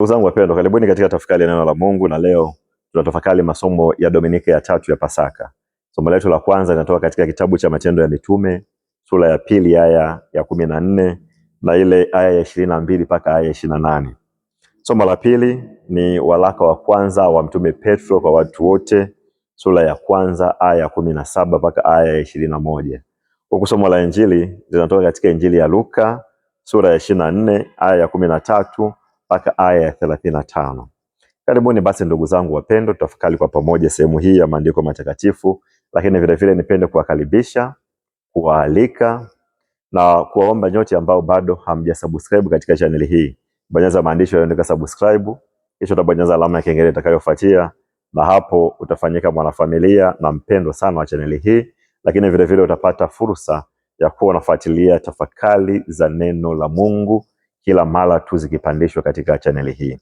Ndugu zangu wapendwa, karibuni katika tafakari ya neno la Mungu, na leo tunatafakari masomo ya Dominika ya tatu ya Pasaka. Somo letu la kwanza linatoka katika kitabu cha Matendo ya Mitume sura ya pili aya ya 14 na ile aya ya 22 mpaka aya ya 28. Somo la pili ni waraka wa kwanza wa Mtume Petro kwa watu wote sura ya kwanza aya ya 17 mpaka aya ya 21. Huku somo la Injili linatoka katika Injili ya Luka sura ya 24 aya ya 13 mpaka aya ya 35. Karibuni basi ndugu zangu wapendwa, tutafakari kwa pamoja sehemu hii ya maandiko matakatifu, lakini vile vile nipende kuwakaribisha, kuwaalika na kuwaomba nyote ambao bado hamjasubscribe katika channel hii. Bonyeza maandishi yanayoandika subscribe, kisha utabonyeza alama ya kengele itakayofuatia, na hapo utafanyika mwanafamilia na mpendwa sana wa channel hii, lakini vile vile utapata fursa ya kuwa unafuatilia tafakari za neno la Mungu kila mara tu zikipandishwa katika chaneli hii.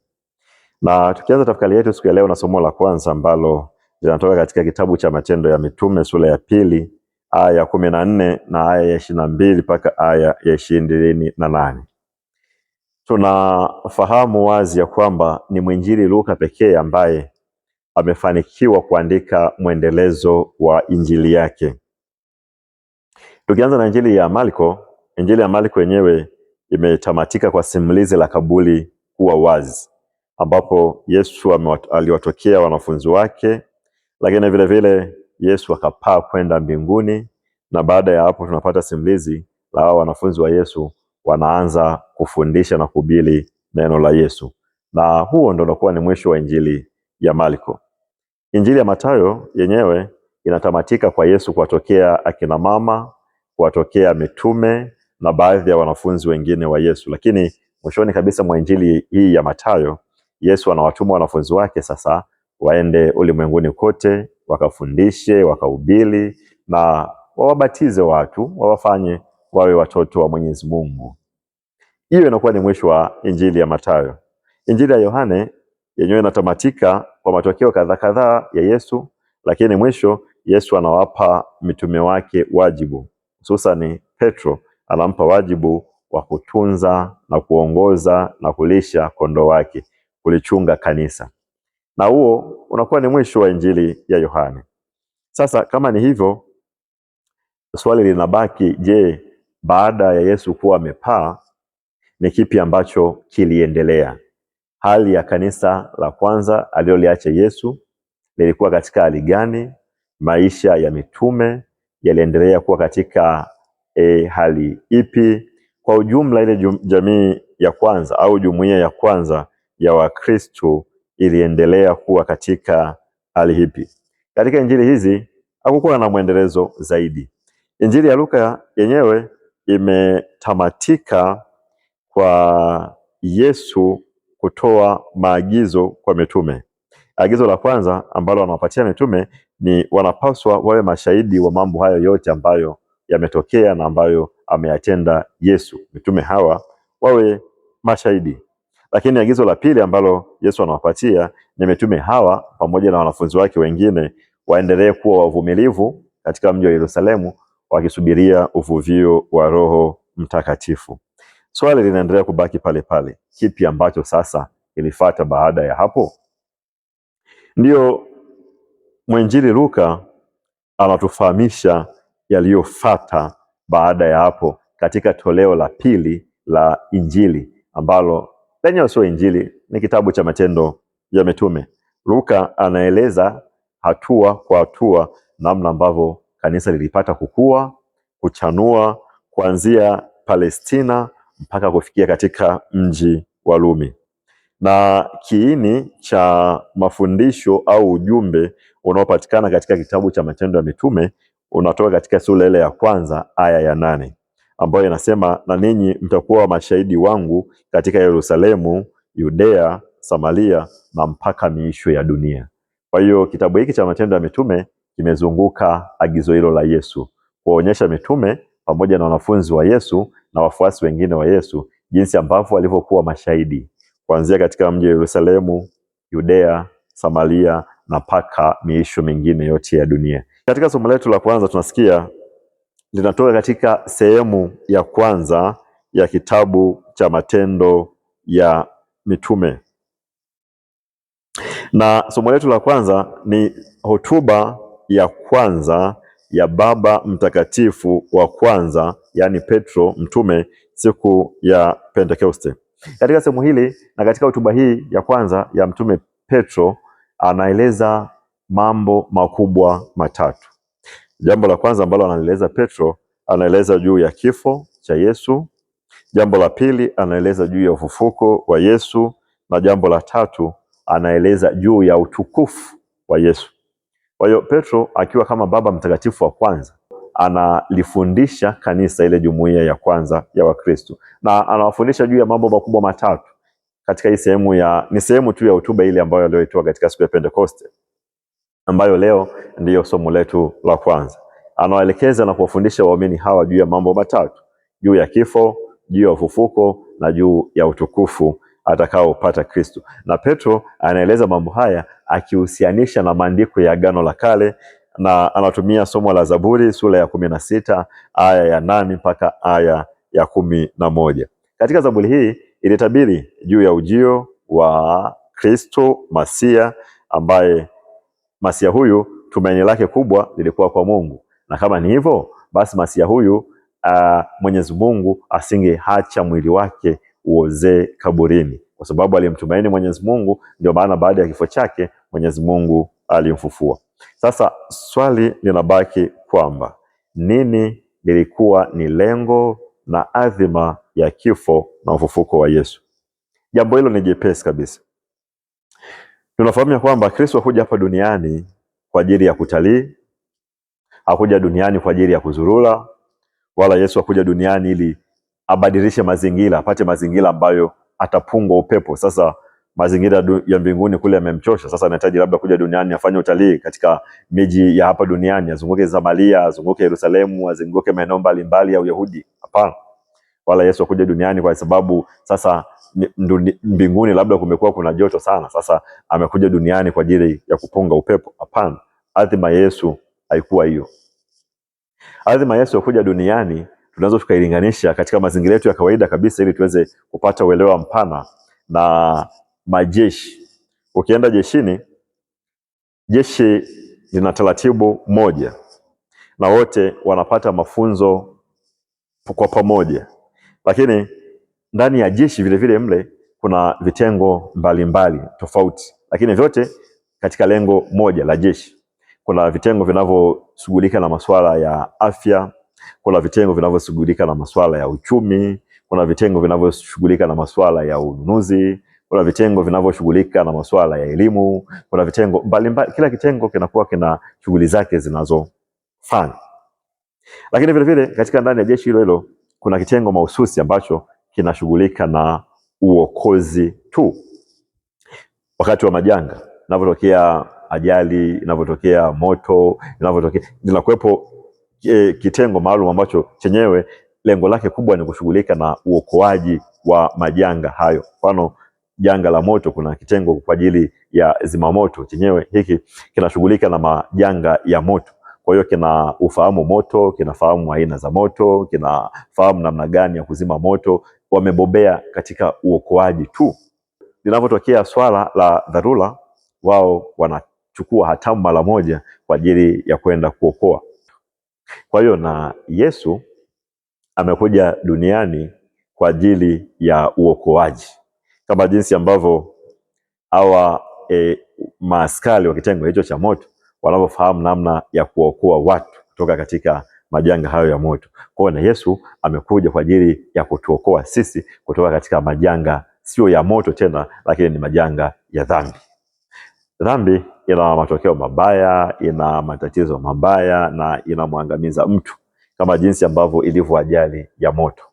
Na tukianza tafakari yetu siku ya leo na somo la kwanza ambalo linatoka katika kitabu cha Matendo ya Mitume sura ya pili aya ya 14 na aya ya 22 mpaka aya ya 28. Tunafahamu wazi ya kwamba ni mwinjili Luka pekee ambaye amefanikiwa kuandika mwendelezo wa injili yake. Tukianza na injili ya Marko yenyewe imetamatika kwa simulizi la kaburi kuwa wazi, ambapo Yesu aliwatokea wanafunzi wake, lakini vile vile Yesu akapaa kwenda mbinguni, na baada ya hapo tunapata simulizi la wanafunzi wa Yesu wanaanza kufundisha na kuhubiri neno la Yesu, na huo ndio unakuwa ni mwisho wa injili ya Marko. Injili ya Mathayo yenyewe inatamatika kwa Yesu kuwatokea akina mama, kuwatokea mitume na baadhi ya wanafunzi wengine wa Yesu, lakini mwishoni kabisa mwa injili hii ya Mathayo, Yesu anawatuma wanafunzi wake sasa waende ulimwenguni kote, wakafundishe, wakahubiri na wawabatize watu, wawafanye wawe watoto wa Mwenyezi Mungu. Hiyo inakuwa ni mwisho wa injili ya Mathayo. Injili ya Yohane yenyewe inatamatika kwa matokeo kadhaa ya Yesu, lakini mwisho Yesu anawapa mitume wake wajibu, hususan Petro anampa wajibu wa kutunza na kuongoza na kulisha kondoo wake, kulichunga kanisa. Na huo unakuwa ni mwisho wa injili ya Yohane. Sasa kama ni hivyo, swali linabaki, je, baada ya Yesu kuwa amepaa, ni kipi ambacho kiliendelea? Hali ya kanisa la kwanza aliloliacha Yesu lilikuwa katika hali gani? Maisha ya mitume yaliendelea kuwa katika hali ipi? Kwa ujumla ile jamii ya kwanza au jumuiya ya kwanza ya Wakristo iliendelea kuwa katika hali ipi? Katika injili hizi hakukuwa na mwendelezo zaidi. Injili ya Luka yenyewe imetamatika kwa Yesu kutoa maagizo kwa mitume. Agizo la kwanza ambalo wanawapatia mitume ni wanapaswa wawe mashahidi wa mambo hayo yote ambayo yametokea na ambayo ameyatenda Yesu. Mitume hawa wawe mashahidi. Lakini agizo la pili ambalo Yesu anawapatia ni mitume hawa pamoja na wanafunzi wake wengine waendelee kuwa wavumilivu katika mji wa Yerusalemu, wakisubiria uvuvio wa Roho Mtakatifu. Swali linaendelea kubaki pale pale, kipi ambacho sasa ilifuata baada ya hapo? Ndio mwinjili Luka anatufahamisha yaliyofuata baada ya hapo katika toleo la pili la injili, ambalo lenyewe sio injili, ni kitabu cha Matendo ya Mitume. Luka anaeleza hatua kwa hatua namna ambavyo kanisa lilipata kukua, kuchanua kuanzia Palestina mpaka kufikia katika mji wa Rumi. Na kiini cha mafundisho au ujumbe unaopatikana katika kitabu cha Matendo ya Mitume unatoka katika sura ile ya kwanza aya ya 8, ambayo inasema, na ninyi mtakuwa mashahidi wangu katika Yerusalemu, Yudea, Samaria na mpaka miisho ya dunia. Kwa hiyo kitabu hiki cha Matendo ya Mitume kimezunguka agizo hilo la Yesu, kuonyesha mitume pamoja na wanafunzi wa Yesu na wafuasi wengine wa Yesu jinsi ambavyo walivyokuwa mashahidi kuanzia katika mji wa Yerusalemu, Yudea, Samaria na mpaka miisho mingine yote ya dunia. Katika somo letu la kwanza tunasikia linatoka katika sehemu ya kwanza ya kitabu cha Matendo ya Mitume. Na somo letu la kwanza ni hotuba ya kwanza ya Baba Mtakatifu wa kwanza, yaani Petro mtume, siku ya Pentekoste. Katika somo hili na katika hotuba hii ya kwanza ya mtume Petro, anaeleza mambo makubwa matatu. Jambo la kwanza ambalo anaeleza Petro, anaeleza juu ya kifo cha Yesu. Jambo la pili, anaeleza juu ya ufufuko wa Yesu, na jambo la tatu, anaeleza juu ya utukufu wa Yesu. Kwa hiyo Petro akiwa kama baba mtakatifu wa kwanza analifundisha kanisa, ile jumuiya ya kwanza ya Wakristo, na anawafundisha juu ya mambo makubwa matatu katika hii sehemu ni sehemu tu ya hotuba ile ambayo aliyoitoa katika siku ya Pentekoste, ambayo leo ndiyo somo letu la kwanza. Anawaelekeza na kuwafundisha waumini hawa juu ya mambo matatu: juu ya kifo, juu ya ufufuko na juu ya utukufu atakaopata Kristo. Na Petro anaeleza mambo haya akihusianisha na maandiko ya Agano la Kale, na anatumia somo la Zaburi sura ya 16 aya ya 8 mpaka aya ya 11. Katika Zaburi hii ilitabiri juu ya ujio wa Kristo Masia, ambaye Masia huyu tumaini lake kubwa lilikuwa kwa Mungu, na kama ni hivyo basi Masia huyu Mwenyezi Mungu asingeacha mwili wake uozee kaburini, kwa sababu alimtumaini Mwenyezi Mungu. Ndio maana baada ya kifo chake Mwenyezi Mungu alimfufua. Sasa swali linabaki kwamba nini lilikuwa ni lengo na adhima ya kifo na ufufuko wa Yesu? Jambo hilo ni jepesi kabisa. Tunafahamu ya kwamba Kristo hakuja hapa duniani kwa ajili ya kutalii, hakuja duniani kwa ajili ya kuzurura, wala Yesu hakuja duniani ili abadilishe mazingira, apate mazingira ambayo atapungwa upepo. Sasa mazingira ya mbinguni kule yamemchosha, sasa anahitaji labda kuja duniani afanye utalii katika miji ya hapa duniani, azunguke Samaria, azunguke Yerusalemu, azunguke maeneo mbalimbali ya Uyahudi. Hapana. Wala Yesu hakuja duniani kwa sababu sasa mbinguni labda kumekuwa kuna joto sana, sasa amekuja duniani kwa ajili ya kupunga upepo. Hapana. Adhima Yesu haikuwa hiyo. Adhima Yesu kuja duniani tunaweza tukailinganisha katika mazingira yetu ya kawaida kabisa, ili tuweze kupata uelewa mpana na majeshi. Ukienda jeshini, jeshi lina taratibu moja na wote wanapata mafunzo kwa pamoja, lakini ndani ya jeshi vile vile mle kuna vitengo mbalimbali tofauti, lakini vyote katika lengo moja la jeshi. Kuna vitengo vinavyoshughulika na masuala ya afya, kuna vitengo vinavyoshughulika na masuala ya uchumi, kuna vitengo vinavyoshughulika na masuala ya ununuzi, kuna vitengo vinavyoshughulika na masuala ya elimu, kuna vitengo mbalimbali. Kila kitengo kinakuwa kina shughuli zake zinazofanya. Lakini vile vile katika ndani ya jeshi hilo hilo kuna kitengo mahususi ambacho kinashughulika na uokozi tu. Wakati wa majanga, inapotokea ajali, inapotokea moto, inapotokea, linakuwepo kitengo maalum ambacho chenyewe lengo lake kubwa ni kushughulika na uokoaji wa majanga hayo. Mfano, janga la moto, kuna kitengo kwa ajili ya zimamoto, chenyewe hiki kinashughulika na majanga ya moto. Kwa hiyo kina ufahamu moto, kinafahamu aina za moto, kinafahamu namna gani ya kuzima moto. Wamebobea katika uokoaji tu. Linapotokea swala la dharura, wao wanachukua hatamu mara moja kwa ajili ya kwenda kuokoa. Kwa hiyo na Yesu amekuja duniani kwa ajili ya uokoaji, kama jinsi ambavyo hawa maaskari wa kitengo hicho cha moto wanavyofahamu namna ya kuokoa watu kutoka katika majanga hayo ya moto. Kwa hiyo na Yesu amekuja kwa ajili ya kutuokoa sisi kutoka katika majanga, sio ya moto tena, lakini ni majanga ya dhambi. Dhambi ina matokeo mabaya, ina matatizo mabaya na inamwangamiza mtu, kama jinsi ambavyo ilivyo ajali ya moto.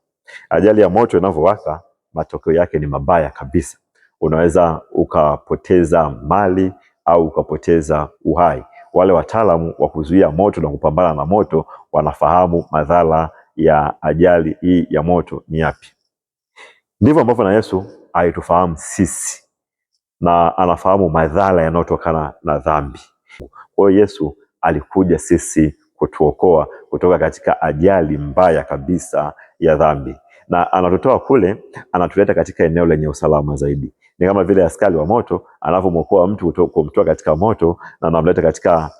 Ajali ya moto inavyowaka, matokeo yake ni mabaya kabisa. Unaweza ukapoteza mali au ukapoteza uhai. Wale wataalamu wa kuzuia moto na kupambana na moto wanafahamu madhara ya ajali hii ya moto ni yapi. Ndivyo ambavyo na Yesu alitufahamu sisi na anafahamu madhara yanayotokana na dhambi. Kwa hiyo Yesu alikuja sisi kutuokoa kutoka katika ajali mbaya kabisa ya dhambi. na anatutoa kule, anatuleta katika eneo lenye usalama zaidi. Ni kama vile askari wa moto anavyomwokoa mtu kumtoa katika moto na anamleta katika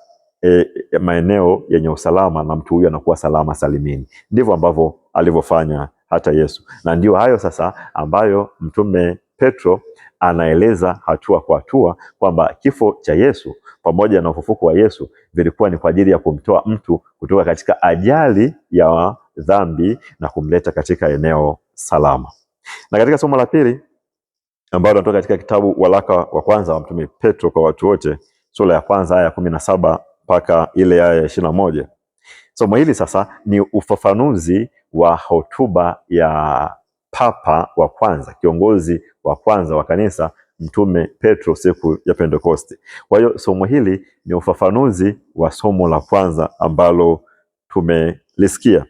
maeneo yenye usalama, na mtu huyu anakuwa salama salimini. Ndivyo ambavyo alivyofanya hata Yesu, na ndio hayo sasa ambayo Mtume Petro anaeleza hatua kwa hatua kwamba kifo cha Yesu pamoja na ufufuko wa Yesu vilikuwa ni kwa ajili ya kumtoa mtu kutoka katika ajali ya dhambi na kumleta katika eneo salama. Na katika somo la pili ambalo tunatoka katika kitabu waraka wa kwanza wa Mtume Petro kwa watu wote, sura ya kwanza aya 17 mpaka ile aya 21. Somo hili sasa ni ufafanuzi wa hotuba ya Papa wa kwanza, kiongozi wa kwanza wa kanisa, Mtume Petro siku ya Pentekoste. Kwa hiyo somo hili ni ufafanuzi wa somo la kwanza ambalo tumelisikia.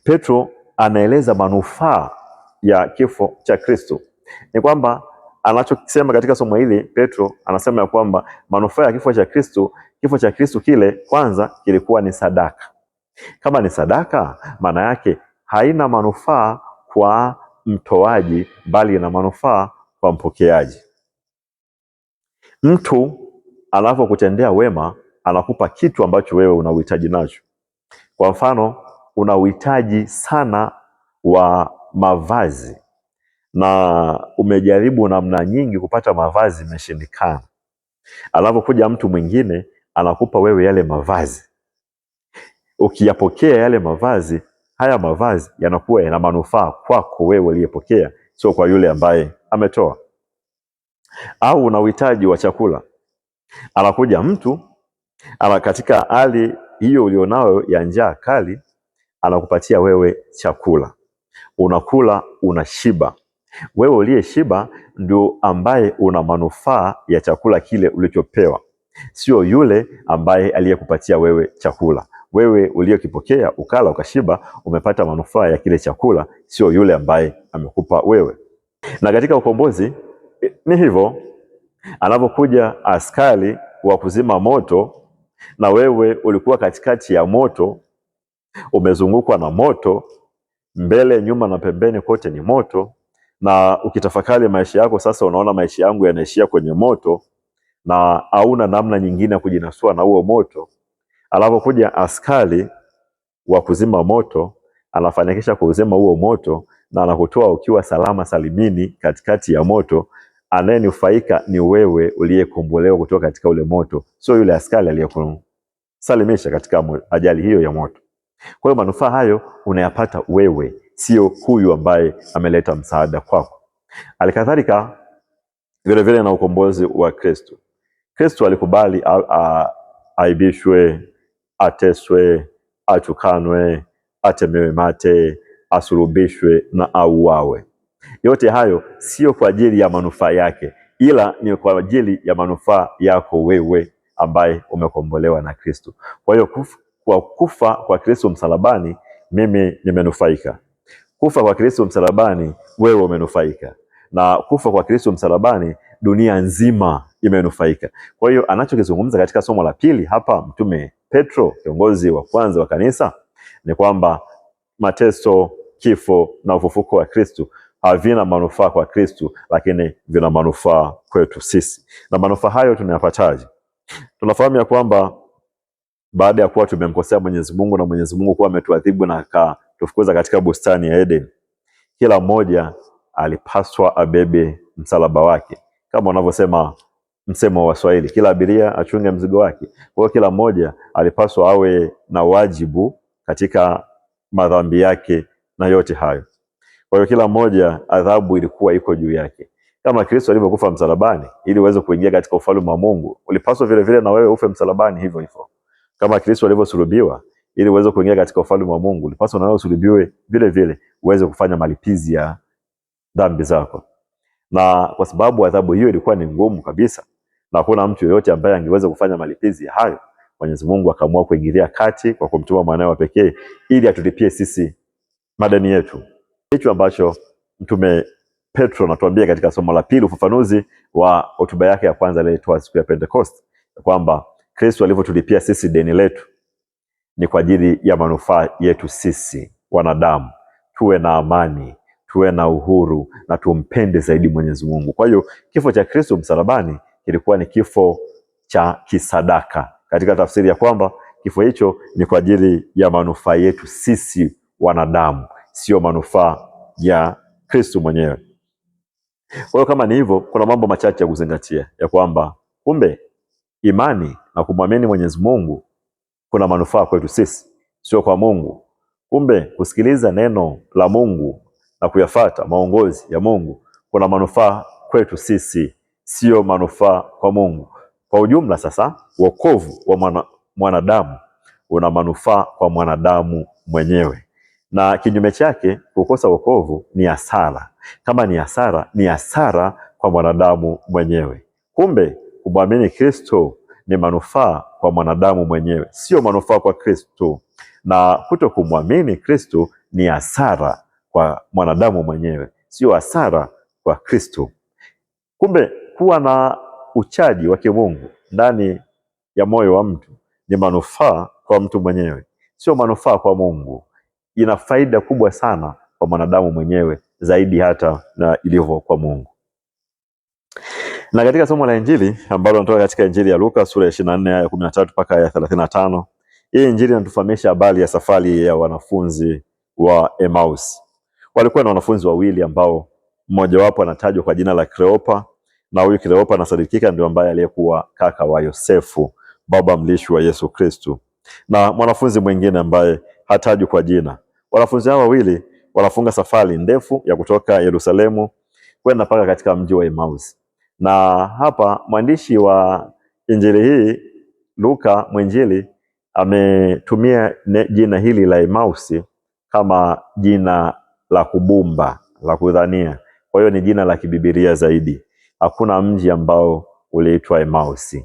Petro anaeleza manufaa ya kifo cha Kristo. Ni kwamba anachokisema katika somo hili, Petro anasema ya kwamba manufaa ya kifo cha Kristo kile kwanza kilikuwa ni sadaka. Kama ni sadaka, maana yake haina manufaa kwa mtoaji, bali ina manufaa kwa mpokeaji. Mtu anapokutendea wema, anakupa kitu ambacho wewe una uhitaji nacho. Kwa mfano, una uhitaji sana wa mavazi na umejaribu namna nyingi kupata mavazi, imeshindikana. Anapokuja mtu mwingine anakupa wewe yale mavazi. Ukiyapokea yale mavazi, haya mavazi yanakuwa yana manufaa kwako wewe uliyepokea, sio kwa yule ambaye ametoa. Au una uhitaji wa chakula, anakuja mtu katika hali hiyo ulionayo ya njaa kali, anakupatia wewe chakula, unakula, unashiba. Wewe uliyeshiba ndio ambaye una manufaa ya chakula kile ulichopewa, sio yule ambaye aliyekupatia wewe chakula. Wewe uliyokipokea ukala ukashiba, umepata manufaa ya kile chakula, sio yule ambaye amekupa wewe. Na katika ukombozi ni hivyo. Anapokuja askari wa kuzima moto na wewe ulikuwa katikati ya moto, umezungukwa na moto, mbele, nyuma na pembeni kote ni moto, na ukitafakari maisha yako sasa, unaona maisha yangu yanaishia kwenye moto na hauna namna nyingine ya kujinasua na huo moto. Anapokuja askari wa kuzima moto, anafanikisha kuzima huo moto na anakutoa ukiwa salama salimini katikati ya moto. Anayenufaika ni wewe uliyekombolewa kutoka katika ule moto, sio yule askari aliyekusalimisha katika ajali hiyo ya moto. Kwa hiyo manufaa hayo unayapata wewe, sio huyu ambaye ameleta msaada kwako. Alikadhalika vile vile na ukombozi wa Kristo. Kristo alikubali aibishwe, ateswe, atukanwe, atemewe mate, asulubishwe na auawe. Yote hayo sio kwa ajili ya manufaa yake, ila ni kwa ajili ya manufaa yako wewe ambaye umekombolewa na Kristo. Kwa hiyo kwa kufa kwa Kristo msalabani, mimi nimenufaika. Kufa kwa Kristo msalabani, wewe umenufaika. Na kufa kwa Kristo msalabani, dunia nzima imenufaika. Kwa hiyo anachokizungumza katika somo la pili hapa Mtume Petro, kiongozi wa kwanza wa kanisa, ni kwamba mateso, kifo na ufufuko wa Kristo havina manufaa kwa Kristo, lakini vina manufaa kwetu sisi. Na manufaa hayo tunayapataje? Tunafahamu ya kwamba baada ya kuwa tumemkosea Mwenyezi Mungu na Mwenyezi Mungu kuwa ametuadhibu na akatufukuza katika bustani ya Eden, kila mmoja alipaswa abebe msalaba wake, kama wanavyosema msemo wa Swahili, kila abiria achunge mzigo wake. Kwa hiyo kila mmoja alipaswa awe na wajibu katika madhambi yake na yote hayo. Kwa hiyo kila mmoja adhabu ilikuwa iko juu yake. Kama Kristo alivyokufa msalabani ili uweze kuingia katika ufalme wa Mungu, ulipaswa vile vile na wewe ufe msalabani hivyo hivyo. Kama Kristo alivyosulubiwa ili uweze kuingia katika ufalme wa Mungu, ulipaswa na wewe usulubiwe vile vile uweze kufanya malipizi ya dhambi zako. Na kwa sababu adhabu hiyo ilikuwa ni ngumu kabisa na hakuna mtu yeyote ambaye angeweza kufanya malipizi hayo, Mwenyezi Mungu akaamua kuingilia kati kwa kumtuma mwanawe wa pekee ili atulipie sisi madeni yetu. Hicho ambacho Mtume Petro anatuambia katika somo la pili, ufafanuzi wa hotuba yake ya kwanza aliyotoa siku ya Pentecost, kwamba Kristo alivyotulipia sisi deni letu ni kwa ajili ya manufaa yetu sisi wanadamu. tuwe na amani, tuwe na uhuru na tumpende zaidi Mwenyezi Mungu. Kwa hiyo kifo cha Kristo msalabani kilikuwa ni kifo cha kisadaka, katika tafsiri ya kwamba kifo hicho ni kwa ajili ya manufaa yetu sisi wanadamu, sio manufaa ya Kristo mwenyewe. Kwa hiyo kama ni hivyo, kuna mambo machache ya kuzingatia, ya kwamba kumbe imani na kumwamini Mwenyezi Mungu kuna manufaa kwetu sisi, sio kwa Mungu. Kumbe kusikiliza neno la Mungu na kuyafata maongozi ya Mungu kuna manufaa kwetu sisi, sio manufaa kwa Mungu. Kwa ujumla sasa, wokovu wa mwanadamu una manufaa kwa mwanadamu mwenyewe, na kinyume chake kukosa wokovu ni hasara. Kama ni hasara, ni hasara kwa mwanadamu mwenyewe. Kumbe kumwamini Kristo ni manufaa kwa mwanadamu mwenyewe, sio manufaa kwa Kristo, na kuto kumwamini Kristo ni hasara kwa mwanadamu mwenyewe, sio hasara kwa Kristo. Kumbe kuwa na uchaji wa kimungu ndani ya moyo wa mtu ni manufaa kwa mtu mwenyewe, sio manufaa kwa Mungu. Ina faida kubwa sana kwa mwanadamu mwenyewe zaidi hata na ilivyo kwa Mungu. Na katika somo la Injili ambalo tunatoka katika Injili ya Luka sura ya 24 aya 13 mpaka aya 35, hii Injili inatufahamisha habari ya safari ya wanafunzi wa Emmaus. Walikuwa na wanafunzi wawili ambao mmojawapo anatajwa kwa jina la Kleopa, na huyu Kleopa anasadikika ndio ambaye aliyekuwa kaka wa Yosefu, baba mlishi wa Yesu Kristo, na mwanafunzi mwingine ambaye hatajwi kwa jina. Wanafunzi hao wawili wanafunga safari ndefu ya kutoka Yerusalemu kwenda mpaka katika mji wa Emmaus. Na hapa mwandishi wa Injili hii Luka mwinjili ametumia jina hili la Emmaus kama jina la kubumba, la kudhania. Kwa hiyo ni jina la kibibilia zaidi. Hakuna mji ambao uliitwa Emmaus.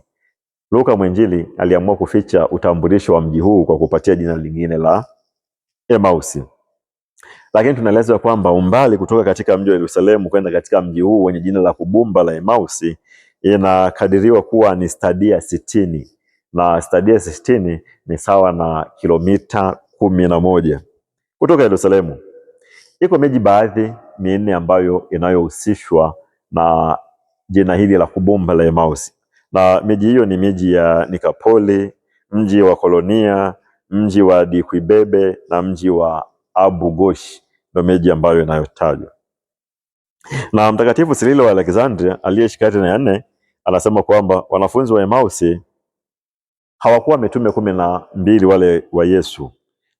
Luka mwinjili aliamua kuficha utambulisho wa mji huu kwa kupatia jina lingine la Emmaus. Lakini tunaelezwa kwamba umbali kutoka katika mji wa Yerusalemu kwenda katika mji huu wenye jina la kubumba la Emmaus inakadiriwa kuwa ni stadia 60, na stadia 60 ni sawa na kilomita 11 kutoka Yerusalemu. Iko miji baadhi minne ambayo inayohusishwa na jina hili la kubumba la Emmaus, na miji hiyo ni miji ya Nikapoli, mji wa Kolonia, mji wa Dikwibebe na mji wa Abu Gosh, ndio miji ambayo inayotajwa. Na Mtakatifu Sirilo wa Alexandria aliyeishi karne ya 4 anasema kwamba wanafunzi wa Emmaus hawakuwa mitume 12 wale wa Yesu,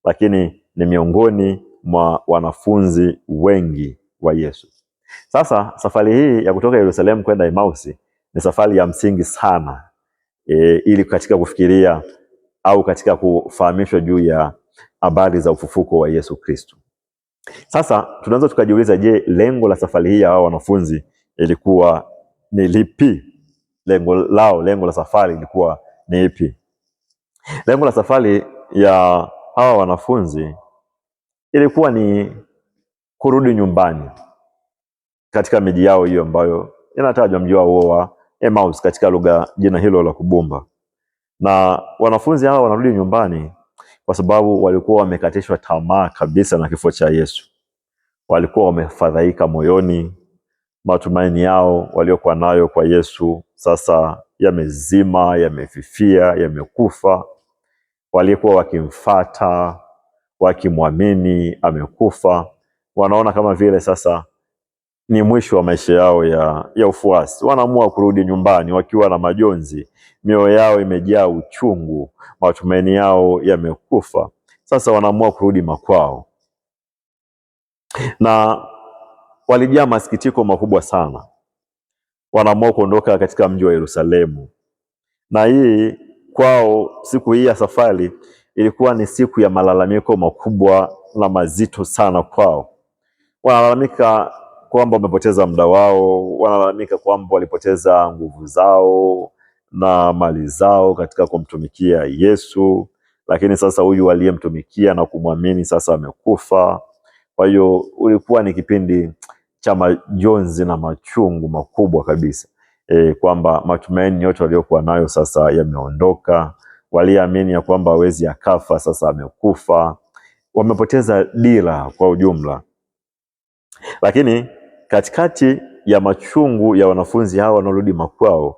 lakini ni miongoni mwa wanafunzi wengi wa Yesu. Sasa safari hii ya kutoka Yerusalemu kwenda Emmaus ni safari ya msingi sana ili katika kufikiria au katika kufahamishwa juu ya habari za ufufuko wa Yesu Kristo. Sasa tunaweza tukajiuliza, je, lengo la safari hii ya hao wanafunzi ilikuwa ni lipi? Lengo la safari ilikuwa ni ipi? Lengo la safari ya hawa wanafunzi ilikuwa ni kurudi nyumbani katika miji yao hiyo ambayo inatajwa, mji wao wa Emmaus katika lugha jina hilo la kubumba. Na wanafunzi hawa wanarudi nyumbani kwa sababu walikuwa wamekatishwa tamaa kabisa na kifo cha Yesu. Walikuwa wamefadhaika moyoni, matumaini yao waliokuwa nayo kwa Yesu sasa yamezima, yamefifia, yamekufa. Walikuwa wakimfuata, wakimwamini amekufa, wanaona kama vile sasa ni mwisho wa maisha yao ya ufuasi. Wanaamua kurudi nyumbani wakiwa na majonzi, mioyo yao imejaa uchungu, matumaini yao yamekufa. Sasa wanaamua kurudi makwao, na walijaa masikitiko makubwa sana. Wanaamua kuondoka katika mji wa Yerusalemu, na hii kwao, siku hii ya safari ilikuwa ni siku ya malalamiko makubwa na mazito sana kwao. Wanalalamika kwamba wamepoteza muda wao, wanalalamika kwamba walipoteza nguvu zao na mali zao katika kumtumikia Yesu, lakini sasa huyu aliyemtumikia na kumwamini sasa amekufa. Kwa hiyo ulikuwa ni kipindi cha majonzi na machungu makubwa kabisa, kwamba matumaini yote waliokuwa nayo sasa yameondoka. Waliamini ya kwamba hawezi akafa, sasa amekufa. wamepoteza dira kwa ujumla. Lakini katikati ya machungu ya wanafunzi hawa wanaorudi makwao,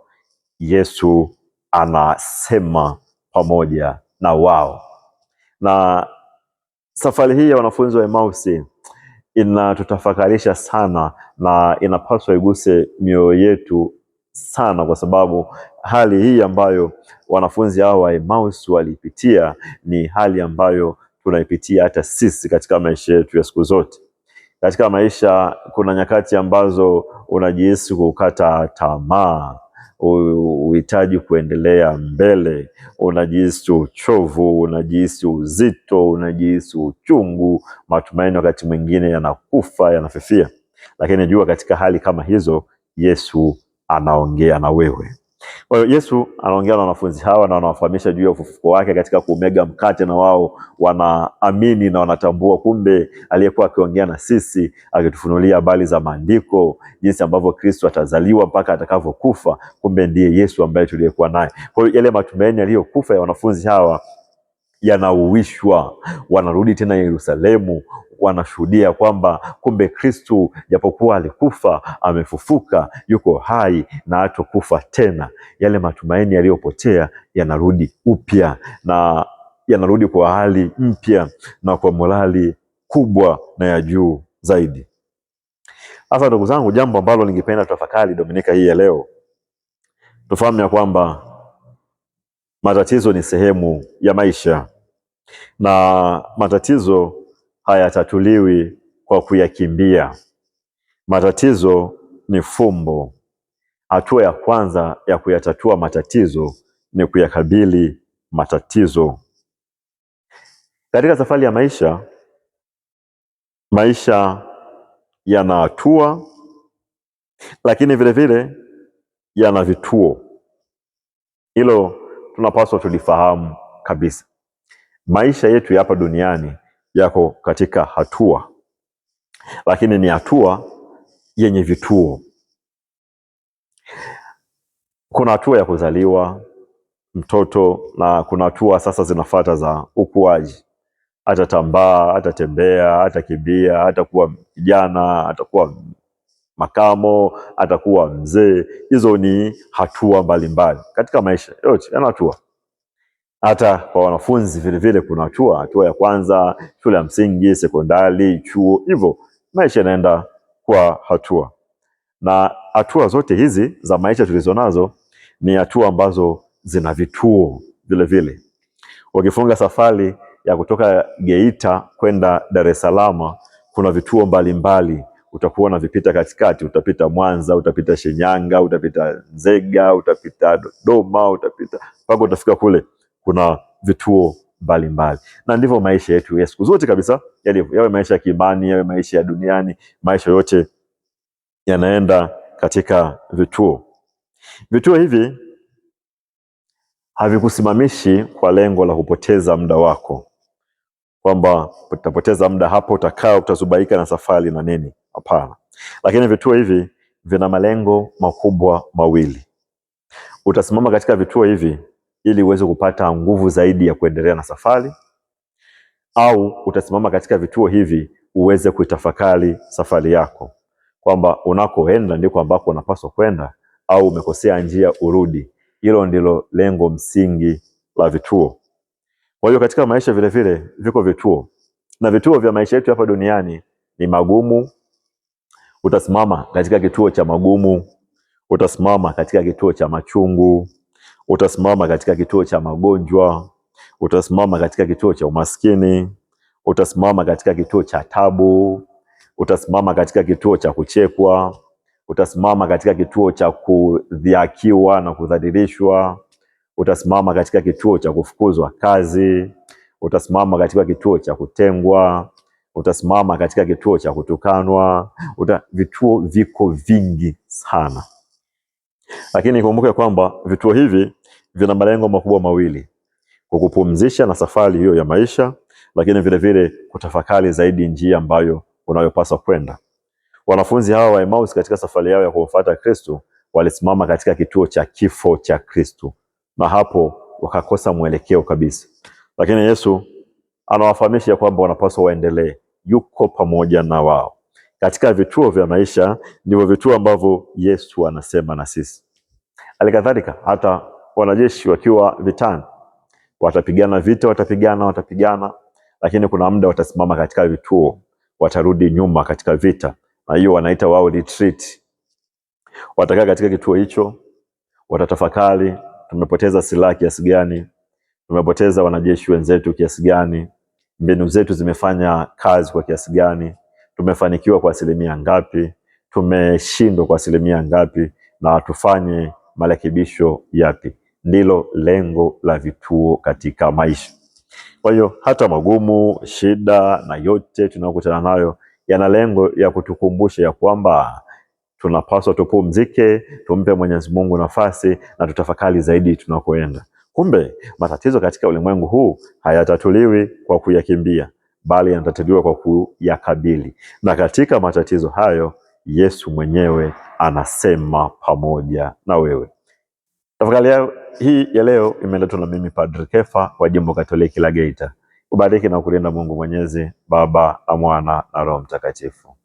Yesu anasema pamoja na wao. Na safari hii ya wanafunzi wa Emausi inatutafakarisha sana na inapaswa iguse mioyo yetu sana, kwa sababu hali hii ambayo wanafunzi hao wa Emausi walipitia ni hali ambayo tunaipitia hata sisi katika maisha yetu ya siku zote. Katika maisha kuna nyakati ambazo unajihisi kukata tamaa, uhitaji kuendelea mbele, unajihisi uchovu, unajihisi uzito, unajihisi uchungu, matumaini wakati mwingine yanakufa, yanafifia. Lakini jua katika hali kama hizo Yesu anaongea na wewe. Kwa hiyo Yesu anaongea na wanafunzi hawa na anawafahamisha juu ya ufufuko wake katika kumega mkate, na wao wanaamini na wanatambua kumbe aliyekuwa akiongea na sisi, akitufunulia habari za maandiko, jinsi ambavyo Kristo atazaliwa mpaka atakavyokufa, kumbe ndiye Yesu ambaye tuliyekuwa naye. Kwa hiyo yale matumaini yaliyokufa ya wanafunzi hawa yanauishwa, wanarudi tena Yerusalemu, wanashuhudia kwamba kumbe Kristo japokuwa alikufa, amefufuka, yuko hai na hatakufa tena. Yale matumaini yaliyopotea yanarudi upya, na yanarudi kwa hali mpya na kwa morali kubwa na ya juu zaidi. Sasa ndugu zangu, jambo ambalo ningependa tafakari Dominika hii ya leo, tufahamu ya kwamba matatizo ni sehemu ya maisha, na matatizo hayatatuliwi kwa kuyakimbia. Matatizo ni fumbo. Hatua ya kwanza ya kuyatatua matatizo ni kuyakabili matatizo. Katika safari ya maisha yana hatua, lakini vile vile yana vituo. Hilo tunapaswa tulifahamu kabisa. Maisha yetu hapa duniani yako katika hatua, lakini ni hatua yenye vituo. Kuna hatua ya kuzaliwa mtoto, na kuna hatua sasa zinafuata za ukuaji. Atatambaa, atatembea, atakimbia, atakuwa kijana, atakuwa makamo, atakuwa mzee. Hizo ni hatua mbalimbali katika maisha yote, yana hatua. Hata kwa wanafunzi vile vile kuna hatua ya kwanza, shule ya msingi, sekondari, chuo, hivyo maisha yanaenda kwa hatua. Na hatua zote hizi za maisha tulizonazo ni hatua ambazo zina vituo vile vile. Ukifunga safari ya kutoka Geita kwenda Dar es Salaam, kuna vituo mbalimbali utakuwa na vipita katikati. Utapita Mwanza, utapita Shinyanga, utapita Nzega, utapita Dodoma, utapita mpaka utafika kule. Kuna vituo mbalimbali, na ndivyo maisha yetu ya siku zote kabisa yalivyo. Yawe maisha ya kiimani, yawe maisha ya duniani, maisha yote yanaenda katika vituo. Vituo hivi havikusimamishi kwa lengo la kupoteza muda wako, kwamba utapoteza muda hapo, utakaa utazubaika na safari na nini. Hapana. Lakini vituo hivi vina malengo makubwa mawili. Utasimama katika vituo hivi ili uweze kupata nguvu zaidi ya kuendelea na safari, au utasimama katika vituo hivi uweze kuitafakari safari yako, kwamba unakoenda ndiko ambako unapaswa kwenda, au umekosea njia urudi. Hilo ndilo lengo msingi la vituo. Kwa hiyo katika maisha vile vile viko vituo, na vituo vya maisha yetu hapa duniani ni magumu. Utasimama katika kituo cha magumu, utasimama katika kituo cha machungu, utasimama katika kituo cha magonjwa, utasimama katika kituo cha umaskini, utasimama katika kituo cha tabu, utasimama katika kituo cha kuchekwa, utasimama katika kituo cha kudhihakiwa na kudhalilishwa, utasimama katika kituo cha kufukuzwa kazi, utasimama katika kituo cha kutengwa, utasimama katika kituo cha kutukanwa. Vituo viko vingi sana, lakini kumbuke kwamba vituo hivi vina malengo makubwa mawili: kukupumzisha na safari hiyo ya maisha, lakini vile vile kutafakari zaidi njia ambayo unayopaswa kwenda. Wanafunzi hawa wa Emmaus katika safari yao ya kumfuata Kristo walisimama katika kituo cha kifo cha Kristo, na hapo wakakosa mwelekeo kabisa. Lakini Yesu anawafahamisha kwamba wanapaswa waendelee. Yuko pamoja na wao katika vituo vya maisha. Ndivyo vituo ambavyo Yesu anasema na sisi. Halikadhalika hata wanajeshi wakiwa vitani, watapigana vita, watapigana, lakini kuna muda watasimama katika vituo, watarudi nyuma katika vita, na hiyo wanaita wao retreat. Watakaa katika kituo hicho, watatafakari, tumepoteza silaha kiasi gani, tumepoteza wanajeshi wenzetu kiasi gani, mbinu zetu zimefanya kazi kwa kiasi gani, tumefanikiwa kwa asilimia ngapi, tumeshindwa kwa asilimia ngapi, na tufanye marekebisho yapi. Ndilo lengo la vituo katika maisha. Kwa hiyo hata magumu, shida na yote tunayokutana nayo yana lengo ya kutukumbusha ya kwamba tunapaswa tupumzike, tumpe Mwenyezi Mungu nafasi na tutafakari zaidi tunakoenda. Kumbe matatizo katika ulimwengu huu hayatatuliwi kwa kuyakimbia, bali yanatatuliwa kwa kuyakabili. Na katika matatizo hayo Yesu mwenyewe anasema pamoja na wewe. Tafakari hii ya leo imeletwa na mimi Padre Kefa wa Jimbo Katoliki la Geita. Ubariki na kulinda Mungu Mwenyezi, Baba na Mwana na Roho Mtakatifu.